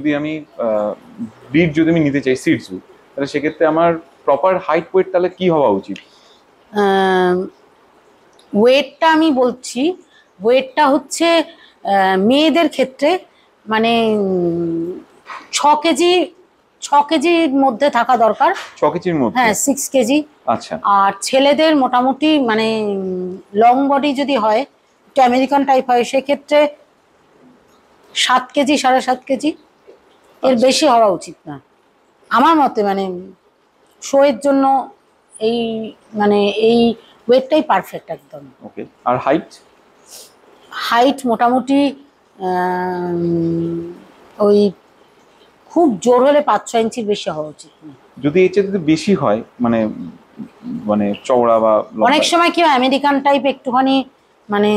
যদি আমি ব্রিড যদি আমি নিতে চাই সিডজু, তাহলে সেক্ষেত্রে আমার প্রপার হাইট ওয়েট তাহলে কি হওয়া উচিত? ওয়েটটা আমি বলছি, ওয়েটটা হচ্ছে মেয়েদের ক্ষেত্রে মানে 6 কেজি, 6 কেজির মধ্যে থাকা দরকার। 6 কেজির মধ্যে? হ্যাঁ, 6 কেজি। আচ্ছা। আর ছেলেদের মোটামুটি মানে লং বডি যদি হয়, একটু আমেরিকান টাইপ হয়, সেক্ষেত্রে 7 কেজি, 7.5 কেজি, এর বেশি হওয়া উচিত না আমার মতে। মানে শোয়ের জন্য এই মানে এই ওয়েটটাই পারফেক্ট একদম। ওকে। আর হাইট? হাইট মোটামুটি ওই খুব জোর হলে 5-6 ইঞ্চির বেশি হওয়া উচিত না। যদি এর চেয়ে যদি বেশি হয়, মানে মানে চওড়া বা অনেক সময় কি হয়, আমেরিকান টাইপ একটুখানি মানে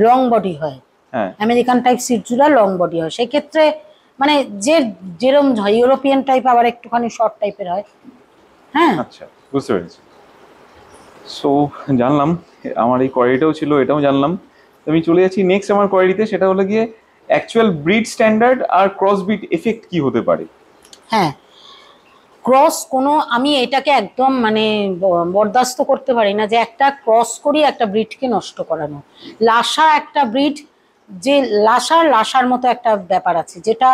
লং বডি হয়। হ্যাঁ, আমেরিকান টাইপ সিটজুরা লং বডি হয়, সেক্ষেত্রে মানে যেরকম হয় ইউরোপিয়ান টাইপ আবার একটুখানি শর্ট টাইপের হয়। হ্যাঁ, আচ্ছা, বুঝতে পেরেছি। সো জানলাম, আমার এই কোয়ারিটাও ছিল, এটাও জানলাম। আমি চলে যাচ্ছি নেক্সট আমার কোয়ারিতে, সেটা হলো গিয়ে অ্যাকচুয়াল ব্রিড স্ট্যান্ডার্ড আর ক্রস ব্রিড এফেক্ট কি হতে পারে? হ্যাঁ, ক্রস কোনো, আমি এটাকে একদম মানে বরদাস্ত করতে পারি না যে একটা ক্রস করি একটা ব্রিডকে নষ্ট করানো। লাসা একটা ব্রিড, যে লাসার মতো একটা ব্যাপার আছে, যেটা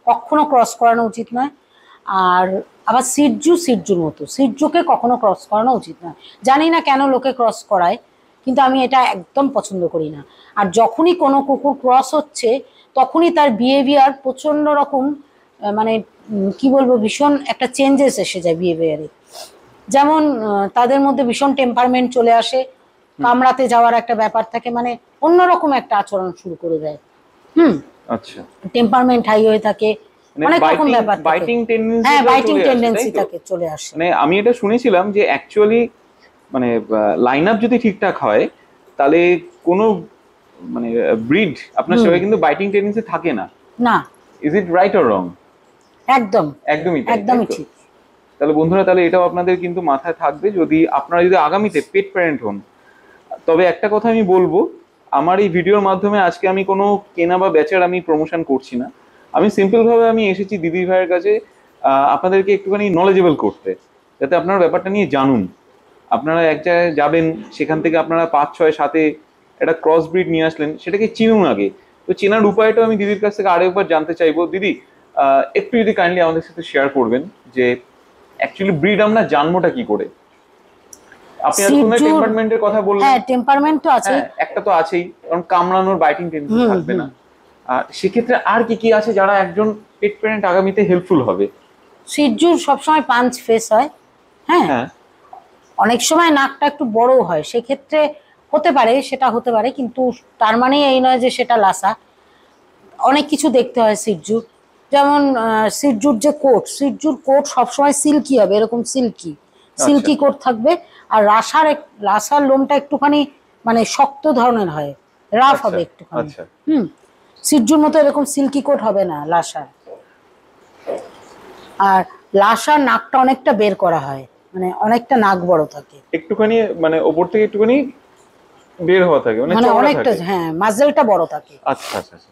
কখনো ক্রস করানো উচিত নয়। আর আবার সিটজুর মতো, সিটজুকে কখনো ক্রস করানো উচিত নয়। জানি না কেন লোকে ক্রস করায়, কিন্তু আমি এটা একদম পছন্দ করি না। আর যখনই কোনো কুকুর ক্রস হচ্ছে, তখনই তার বিহেভিয়ার প্রচন্ড রকম মানে কি বলবো, ভীষণ একটা চেঞ্জেস এসে যায় বিহেভিয়ারে। যেমন তাদের মধ্যে ভীষণ টেম্পারমেন্ট চলে আসে, কামড়াতে যাওয়ার একটা ব্যাপার থাকে, মানে অন্যরকম একটা আচরণ শুরু করে দেয়। আচ্ছা। টেম্পারমেন্ট হাই হয়ে থাকে, অনেক রকম ব্যাপার থাকে। Biting tendency? হ্যাঁ, বাইটিং টেন্ডেন্সি থাকে, চলে আসে। মানে আমি এটা শুনেছিলাম যে অ্যাকচুয়ালি মানে লাইন আপ যদি ঠিকঠাক হয়, তাহলে কোনো মানে ব্রিড আপনার সেভাবে কিন্তু বাইটিং টেন্ডেন্সি থাকে না। না। Is it right or wrong? একদম, একদমই তাই। একদমই ঠিক। তাহলে বন্ধুরা, তাহলে এটাও আপনাদের কিন্তু মাথায় থাকবে যদি আপনারা যদি আগামীতে পেট প্যারেন্ট হন। তবে একটা কথা আমি বলবো, আমার এই ভিডিওর মাধ্যমে আজকে আমি কোনো কেনা বা বেচার আমি প্রমোশন করছি না। আমি সিম্পল ভাবে আমি এসেছি দিদি ভাইয়ের কাছে আপনাদেরকে একটুখানি নলেজেবল করতে, যাতে আপনারা ব্যাপারটা নিয়ে জানুন। আপনারা এক জায়গায় যাবেন, সেখান থেকে আপনারা 5-6-7 একটা ক্রস ব্রিড নিয়ে আসলেন, সেটাকে চিনুন আগে। তো চেনার উপায়টা আমি দিদির কাছ থেকে আরেকবার জানতে চাইবো। দিদি, একটু যদি কাইন্ডলি আমাদের সাথে শেয়ার করবেন যে অ্যাকচুয়ালি ব্রিড আমরা জানবোটা কি করে? আপনি এতক্ষণ টেম্পারমেন্টের কথা বললেন। হ্যাঁ, টেম্পারমেন্ট তো আছে, একটা তো আছেই, কারণ কামড়ানোর বাইটিং টেন্ডেন্সি থাকবে না। আর সেক্ষেত্রে আর কি কি আছে যারা একজন পেট প্যারেন্ট আগামীতে হেল্পফুল হবে? সিটজুর সবসময় পাঞ্চ ফেস হয়। হ্যাঁ, অনেক সময় নাকটা একটু বড় হয়, সেক্ষেত্রে হতে পারে, সেটা হতে পারে, কিন্তু তার মানে এই নয় যে সেটা লাসা। অনেক কিছু দেখতে হয় সিটজুর, যেমন সিটজুর যে কোট, সিটজুর কোট সবসময় সিল্কি হবে, এরকম সিল্কি কোট থাকবে। আর লাসার লোমটা একটুখানি মানে শক্ত ধরনের হয়, রাফ হবে একটুখানি। সিটজুর মতো এরকম সিল্কি কোট হবে না লাসার। আর লাসার নাকটা অনেকটা বের করা হয়, মানে অনেকটা নাক বড় থাকে, একটুখানি মানে ওপর থেকে একটুখানি বের হওয়া থাকে, মানে অনেকটা, হ্যাঁ, মাজেলটা বড় থাকে। আচ্ছা আচ্ছা আচ্ছা।